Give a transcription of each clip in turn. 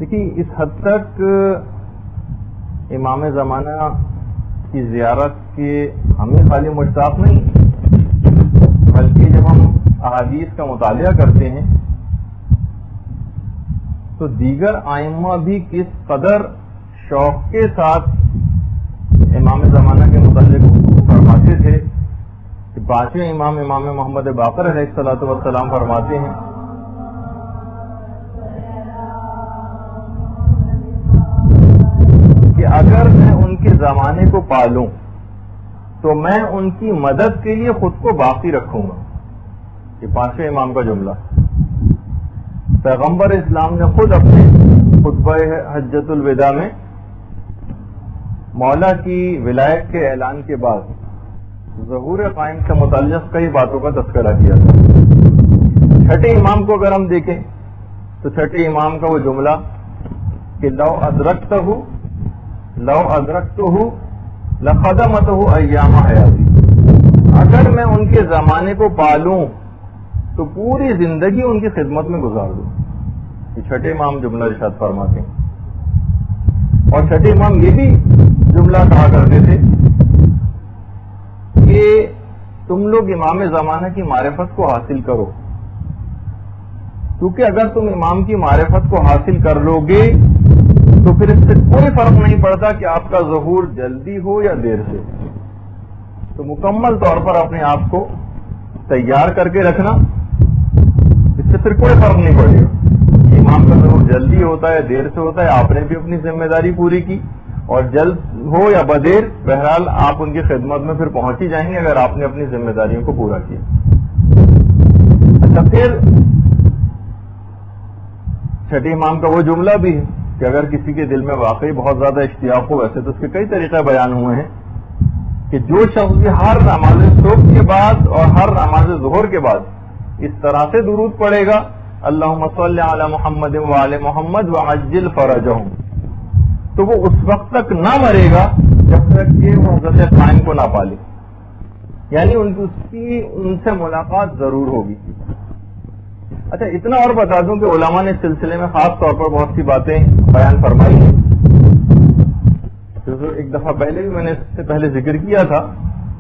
دیکھیے اس حد تک امام زمانہ کی زیارت کے ہمیں خالی مشتاق نہیں، بلکہ جب ہم احادیث کا مطالعہ کرتے ہیں تو دیگر ائمہ بھی کس قدر شوق کے ساتھ امام زمانہ کے متعلق فرماتے تھے کہ پانچویں امام محمد باقر علیہ الصلوۃ والسلام فرماتے ہیں کہ اگر میں ان کے زمانے کو پالوں تو میں ان کی مدد کے لیے خود کو باقی رکھوں گا. یہ پانچویں امام کا جملہ پیغمبر اسلام نے خود اپنے خطبہ حجۃ الوداع میں مولا کی ولایت کے اعلان کے بعد ظہور قائم سے متعلق کئی باتوں کا تذکرہ کیا تھا. چھٹے امام کو اگر ہم دیکھیں تو چھٹے امام کا وہ جملہ کہ لو ادرکتہ لخدمتہ ایام حیاتی، اگر میں ان کے زمانے کو پالوں تو پوری زندگی ان کی خدمت میں گزار دوں. یہ چھٹے امام جملہ ارشاد فرماتے ہیں. اور چھٹے امام یہ بھی جملہ کہا کرتے تھے کہ تم لوگ امام زمانہ کی معرفت کو حاصل کرو، کیونکہ اگر تم امام کی معرفت کو حاصل کر لو گے تو پھر اس سے کوئی فرق نہیں پڑتا کہ آپ کا ظہور جلدی ہو یا دیر سے. تو مکمل طور پر اپنے آپ کو تیار کر کے رکھنا، اس سے پھر کوئی فرق نہیں پڑے گا. امام کا ظہور جلدی ہوتا ہے دیر سے ہوتا ہے، آپ نے بھی اپنی ذمہ داری پوری کی، اور جلد ہو یا بدیر بہرحال آپ ان کی خدمت میں پھر پہنچ ہی جائیں گے اگر آپ نے اپنی ذمہ داریوں کو پورا کیا. اچھا، پھر چھٹے امام کا وہ جملہ بھی ہے کہ اگر کسی کے دل میں واقعی بہت زیادہ اشتیاق ہو، ویسے تو اس کے کئی طریقے بیان ہوئے ہیں، کہ جو شخص بھی ہر نماز صبح کے بعد اور ہر نماز ظہر کے بعد اس طرح سے درود پڑھے گا اللہم صلی علی محمد وعلی محمد وعجل فرجہم، تو وہ اس وقت تک نہ مرے گا جب تک کہ وہ حضرت قائم کو نہ پالے، یعنی ان سے ملاقات ضرور ہوگی. اچھا، اتنا اور بتا دوں کہ علماء نے اس سلسلے میں خاص طور پر بہت سی باتیں بیان فرمائی ہیں. ایک دفعہ پہلے بھی میں نے اس سے پہلے ذکر کیا تھا،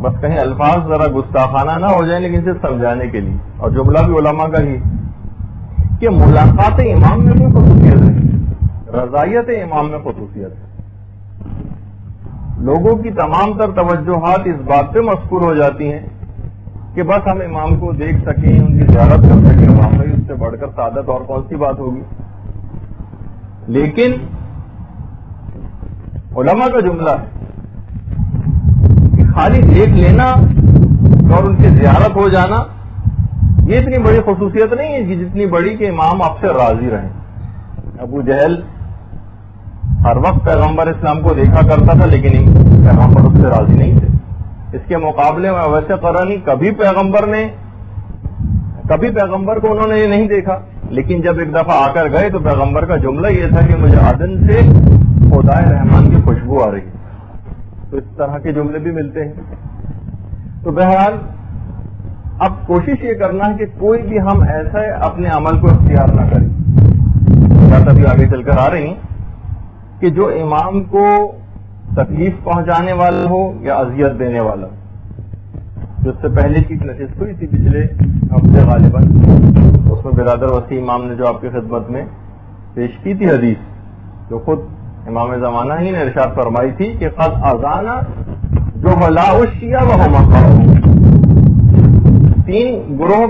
بس کہیں الفاظ ذرا گستاخانہ نہ ہو جائیں، لیکن صرف سمجھانے کے لیے، اور جملہ بھی علماء کا ہی کہ ملاقات امام میں کوئی خصوصیت نہیں، رضائیت امام میں خصوصیت ہے. لوگوں کی تمام تر توجہات اس بات پہ مذکور ہو جاتی ہیں کہ بس ہم امام کو دیکھ سکیں، ان کی زیارت کر سکیں، واقعی اس سے بڑھ کر سعادت اور کون سی بات ہوگی. لیکن علماء کا جملہ ہے کہ خالی دیکھ لینا اور ان کی زیارت ہو جانا یہ اتنی بڑی خصوصیت نہیں ہے جتنی بڑی کہ امام آپ سے راضی رہیں. ابو جہل ہر وقت پیغمبر اسلام کو دیکھا کرتا تھا لیکن پیغمبر اس سے راضی نہیں تھے. اس کے مقابلے میں ویسے قرآن کبھی پیغمبر کو انہوں نے یہ نہیں دیکھا، لیکن جب ایک دفعہ آ کر گئے تو پیغمبر کا جملہ یہ تھا کہ مجھے عدن سے خدائے رحمان کی خوشبو آ رہی ہے. تو اس طرح کے جملے بھی ملتے ہیں. تو بہرحال اب کوشش یہ کرنا ہے کہ کوئی بھی ہم ایسا اپنے عمل کو اختیار نہ کریں، بات ابھی آگے چل کر آ رہی ہیں، کہ جو امام کو تکلیف پہنچانے والا ہو یا اذیت دینے والا ہو. جس سے پہلے کی نشست ہوئی تھی پچھلے ہفتے غالباً، اس میں برادر وسیع امام نے جو آپ کی خدمت میں پیش کی تھی حدیث، جو خود امام زمانہ ہی نے ارشاد فرمائی تھی کہ قد اذانا جو ولاء الشیعہ وہم اقرار. 3 گروہ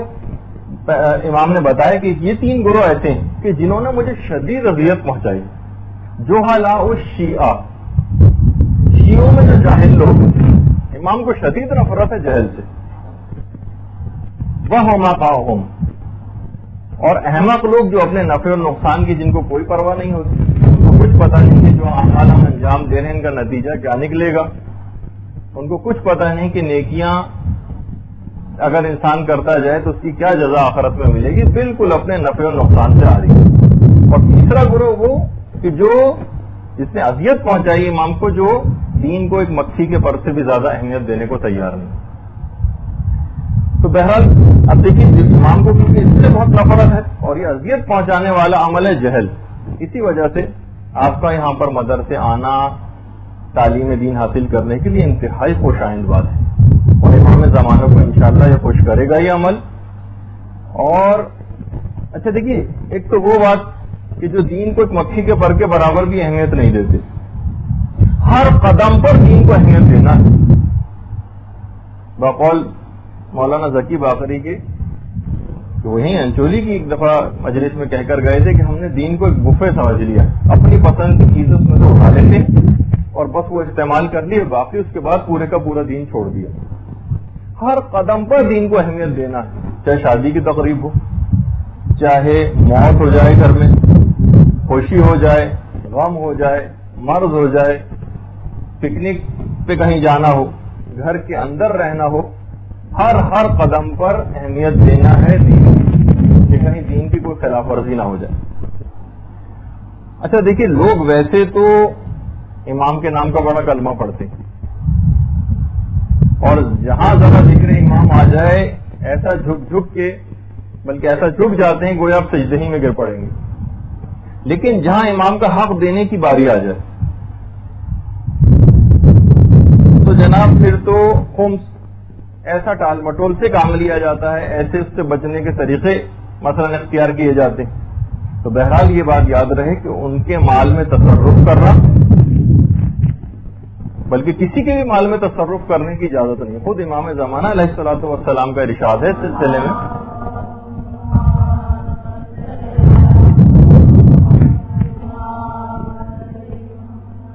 امام نے بتایا کہ یہ 3 گروہ ایسے ہیں کہ جنہوں نے مجھے شدید اذیت پہنچائی. جو ولاء الشیعہ، شیعوں میں جو جاہل لوگ ہیں، امام کو شدید نفرت ہے جہل سے. وہم اقرار، اور احمق لوگ جو اپنے نفع اور نقصان کی جن کو کوئی پرواہ نہیں ہوتی، ان کو کچھ پتہ نہیں کہ جو اعمال ہم انجام دے رہے ہیں ان کا نتیجہ کیا نکلے گا. ان کو کچھ پتہ نہیں کہ نیکیاں اگر انسان کرتا جائے تو اس کی کیا جزا آخرت میں ملے گی، بالکل اپنے نفع اور نقصان سے آ رہی ہے. اور تیسرا گروہ وہ کہ جس نے اذیت پہنچائی امام کو، جو دین کو ایک مکھی کے پر سے بھی زیادہ اہمیت دینے کو تیار نہیں. تو بہرحال اب دیکھیے امام کو کیونکہ اس سے بہت نفرت ہے اور یہ اذیت پہنچانے والا عمل ہے جہل، اسی وجہ سے آپ کا یہاں پر مدرسے آنا تعلیم دین حاصل کرنے کے لیے انتہائی خوش آئند بات ہے، اور امام زمانہ کو انشاءاللہ یہ خوش کرے گا یہ عمل. اور اچھا دیکھیے، ایک تو وہ بات کہ جو دین کو ایک مکھی کے پر کے برابر بھی اہمیت نہیں دیتے، ہر قدم پر دین کو اہمیت دینا ہے. بقول مولانا ذکی باقری کے، وہیں انچولی کی ایک دفعہ مجلس میں کہہ کر گئے تھے کہ ہم نے دین کو ایک بفے سمجھ لیا، اپنی پسند کی چیزیں اس میں سے اٹھا لیتے اور بس وہ استعمال کر لیے، باقی اس کے بعد پورے کا پورا دین چھوڑ دیا. ہر قدم پر دین کو اہمیت دینا ہے، چاہے شادی کی تقریب ہو، چاہے موت ہو جائے گھر میں، خوشی ہو جائے، غم ہو جائے، مرض ہو جائے، پکنک پہ کہیں جانا ہو، گھر کے اندر رہنا ہو، ہر قدم پر اہمیت دینا ہے دین کی، کہ کہیں دین کی کوئی خلاف ورزی نہ ہو جائے. اچھا دیکھیے، لوگ ویسے تو امام کے نام کا بڑا کلمہ پڑھتے ہیں، اور جہاں ذرا ذکر امام آ جائے ایسا جھک کے، بلکہ ایسا جھک جاتے ہیں گویا آپ سجدے ہی میں گر پڑیں گے. لیکن جہاں امام کا حق دینے کی باری آ جائے تو جناب پھر تو خمس ایسا ٹال مٹول سے کام لیا جاتا ہے، ایسے اس سے بچنے کے طریقے مثلا اختیار کیے جاتے ہیں. تو بہرحال یہ بات یاد رہے کہ ان کے مال میں تصرف کرنا، بلکہ کسی کے بھی مال میں تصرف کرنے کی اجازت نہیں. خود امام زمانہ علیہ الصلوۃ والسلام کا ارشاد ہے اس سلسلے میں،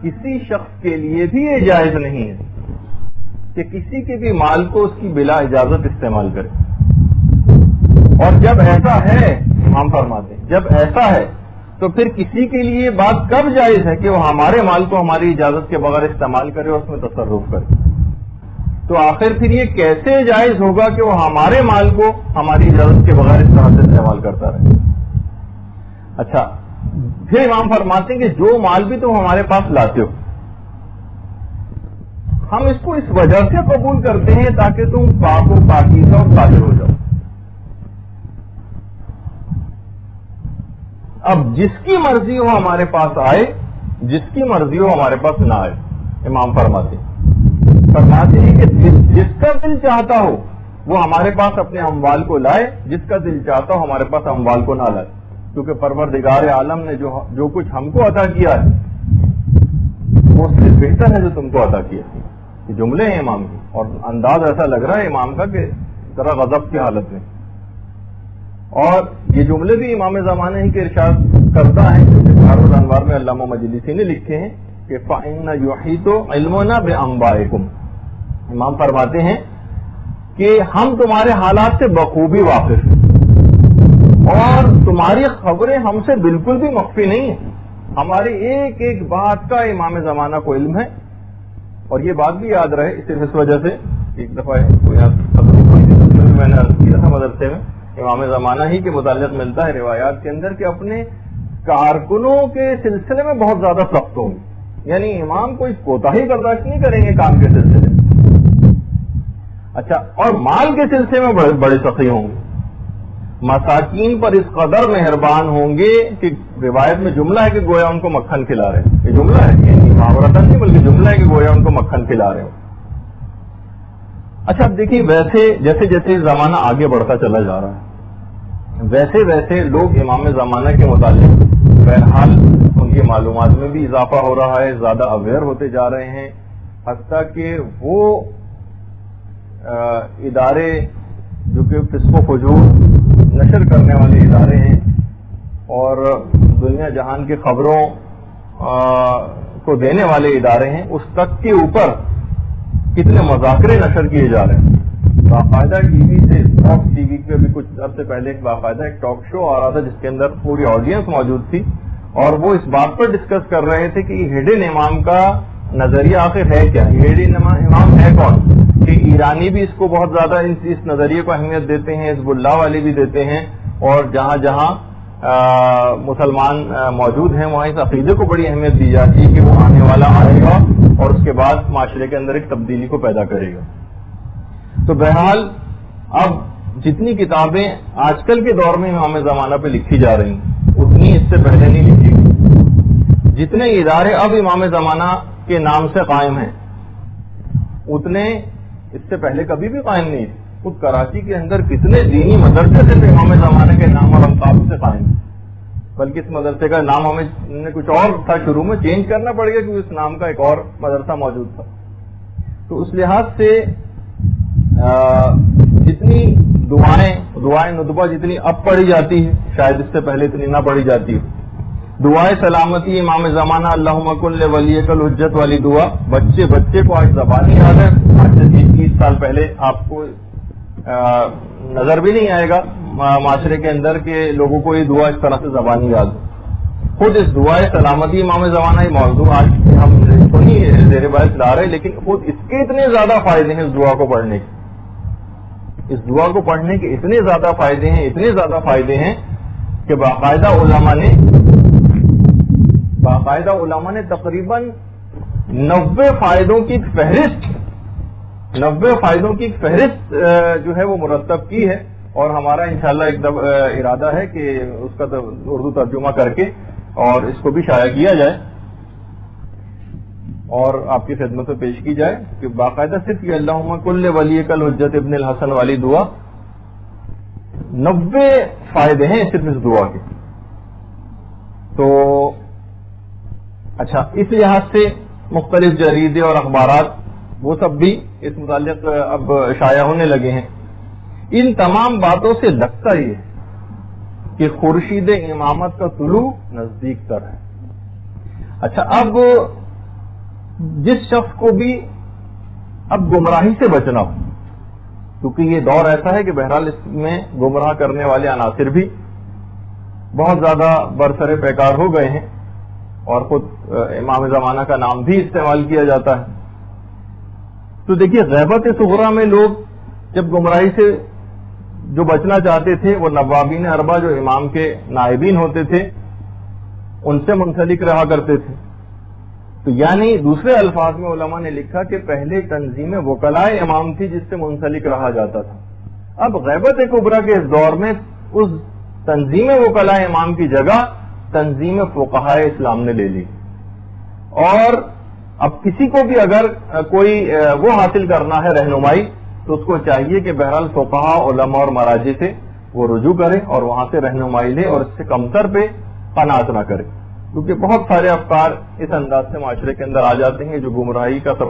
کسی شخص کے لیے بھی یہ جائز نہیں ہے کہ کسی کے بھی مال کو اس کی بلا اجازت استعمال کرے. اور جب ایسا ہے، امام فرماتے ہیں جب ایسا ہے تو پھر کسی کے لیے بات کب جائز ہے کہ وہ ہمارے مال کو ہماری اجازت کے بغیر استعمال کرے اور اس میں تصرف کرے؟ تو آخر پھر یہ کیسے جائز ہوگا کہ وہ ہمارے مال کو ہماری اجازت کے بغیر اس طرح سے استعمال کرتا رہے؟ اچھا، پھر امام فرماتے ہیں کہ جو مال بھی تم ہمارے پاس لاتے ہو، ہم اس کو اس وجہ سے قبول کرتے ہیں تاکہ تم پاک و پاکیزہ اور طاہر ہو جاؤ. اب جس کی مرضی ہو ہمارے پاس آئے، جس کی مرضی ہو ہمارے پاس نہ آئے. امام فرماتے ہیں کہ جس کا دل چاہتا ہو وہ ہمارے پاس اپنے اموال کو لائے، جس کا دل چاہتا ہو ہمارے پاس اموال کو نہ لائے، کیونکہ پروردگار عالم نے جو کچھ ہم کو عطا کیا ہے وہ اس سے بہتر ہے جو تم کو عطا کیا. یہ جملے ہیں امام کے، اور انداز ایسا لگ رہا ہے امام کا کہ ذرا غضب کی حالت میں. اور یہ جملے بھی امام زمانہ ہی کے ارشاد کرتا ہے، جو کہ بحر الانوار میں علامہ مجلسی نے لکھے ہیں کہ فَإِنَّ يُحِيطُ عِلْمُنَا بِأَنبَائِكُمْ. امام فرماتے ہیں کہ ہم تمہارے حالات سے بخوبی واقف ہیں، اور تمہاری خبریں ہم سے بالکل بھی مخفی نہیں ہیں. ہماری ایک ایک بات کا امام زمانہ کو علم ہے. اور یہ بات بھی یاد رہے صرف اس وجہ سے، ایک دفعہ میں نے عرض کیا تھا مدرسے میں، امام زمانہ ہی کے متعلق ملتا ہے روایات کے اندر کہ اپنے کارکنوں کے سلسلے میں بہت زیادہ سخت ہوں گے، یعنی امام کوئی کوتاہی برداشت نہیں کریں گے کام کے سلسلے میں. اچھا، اور مال کے سلسلے میں بڑے سخی ہوں گے، مساکین پر اس قدر مہربان ہوں گے کہ روایت میں جملہ ہے کہ گویا ان کو مکھن کھلا رہے ہیں. یہ جملہ ہے، یعنی محاورتاً نہیں بلکہ جملہ ہے کہ گویا ان کو مکھن کھلا رہے ہوں. اچھا، اب دیکھیے، ویسے جیسے جیسے زمانہ آگے بڑھتا چلا جا رہا ہے ویسے ویسے لوگ امام زمانہ کے متعلق بہرحال ان کی معلومات میں بھی اضافہ ہو رہا ہے، زیادہ اویئر ہوتے جا رہے ہیں، حتیٰ کہ وہ ادارے جو کہ فسق و فجور نشر کرنے والے ادارے ہیں اور دنیا جہان کی خبروں کو دینے والے ادارے ہیں، اس تک کے اوپر کتنے مذاکرے نشر کیے جا رہے ہیں. باقاعدہ ٹی وی سے، فاکس ٹی وی پہ بھی کچھ عرصے پہلے باقاعدہ ایک ٹاک شو آ رہا تھا جس کے اندر پوری آڈینس موجود تھی، اور وہ اس بات پر ڈسکس کر رہے تھے کہ ہڈن امام کا نظریہ آخر ہے کیا، ہڈن امام ہے کون. کہ ایرانی بھی اس کو بہت زیادہ اس نظریے کو اہمیت دیتے ہیں، حزب اللہ والے بھی دیتے ہیں، اور جہاں جہاں مسلمان موجود ہیں وہاں اس عقیدے کو بڑی اہمیت دی جاتی ہے کہ وہ آنے والا آئے گا اور اس کے بعد معاشرے کے اندر ایک تبدیلی کو پیدا کرے گا. تو بہرحال اب جتنی کتابیں آج کل کے دور میں امام زمانہ پہ لکھی جا رہی ہیں اتنی اس سے پہلے نہیں لکھی گئی. جتنے ادارے اب امام زمانہ کے نام سے قائم ہیں اتنے اس سے پہلے کبھی بھی قائم نہیں تھے. خود کراچی کے اندر کتنے دینی مدرسے تھے امام زمانہ کے نام اور القاب سے قائم، بلکہ اس مدرسے کا نام ہمیں کچھ اور تھا، شروع میں چینج کرنا پڑ گیا کیونکہ اس نام کا ایک اور مدرسہ موجود تھا. تو اس لحاظ سے جتنی دعائیں ندبہ جتنی اب پڑھی جاتی ہے شاید اس سے پہلے اتنی نہ پڑھی جاتی ہے. دعائیں سلامتی امام زمانہ اللہم کن ولیک الحجت والی دعا بچے کو آج زبانی یاد ہے. آج سے 30 سال پہلے آپ کو نظر بھی نہیں آئے گا معاشرے کے اندر کہ لوگوں کو یہ دعا اس طرح سے زبانی یاد ہو. خود اس دعائیں سلامتی امام زمانہ یہ موضوع آج ہم تو نہیں زیر بحث لا رہے، لیکن خود اس کے اتنے زیادہ فائدے ہیں اس دعا کو پڑھنے کے، اس دعا کو پڑھنے کے اتنے زیادہ فائدے ہیں کہ باقاعدہ علماء نے تقریباً 90 فائدوں کی ایک فہرست جو ہے وہ مرتب کی ہے، اور ہمارا انشاءاللہ ایک ارادہ ہے کہ اس کا اردو ترجمہ کر کے اور اس کو بھی شائع کیا جائے اور آپ کی خدمت میں پیش کی جائے کہ باقاعدہ صرف یہ اللہم کل ولیک الحجت ابن الحسن والی دعا 90 فائدے ہیں صرف اس دعا کے. تو اچھا، اس لحاظ سے مختلف جریدے اور اخبارات وہ سب بھی اس متعلق اب شائع ہونے لگے ہیں. ان تمام باتوں سے لگتا یہ کہ خورشید امامت کا طلوع نزدیک تر ہے. اچھا، اب جس شخص کو بھی اب گمراہی سے بچنا ہو، کیونکہ یہ دور ایسا ہے کہ بہرحال اس میں گمراہ کرنے والے عناصر بھی بہت زیادہ برسر پیکار ہو گئے ہیں اور خود امام زمانہ کا نام بھی استعمال کیا جاتا ہے. تو دیکھیے، غیبت صغریٰ میں لوگ جب گمراہی سے جو بچنا چاہتے تھے وہ نوابین اربع جو امام کے نائبین ہوتے تھے ان سے منسلک رہا کرتے تھے. تو یعنی دوسرے الفاظ میں علماء نے لکھا کہ پہلے تنظیم وکلائے امام تھی جس سے منسلک رہا جاتا تھا. اب غیبت کبریٰ کے اس دور میں اس تنظیم وکلائے امام کی جگہ تنظیم فقہائے اسلام نے لے لی، اور اب کسی کو بھی اگر کوئی وہ حاصل کرنا ہے رہنمائی تو اس کو چاہیے کہ بہرحال فقہاء، علماء اور مراجع سے وہ رجوع کرے اور وہاں سے رہنمائی لے اور اس سے کمتر پہ قناعت نہ کرے، کیونکہ بہت سارے افکار اس انداز سے معاشرے کے اندر آ جاتے ہیں جو گمراہی کا سب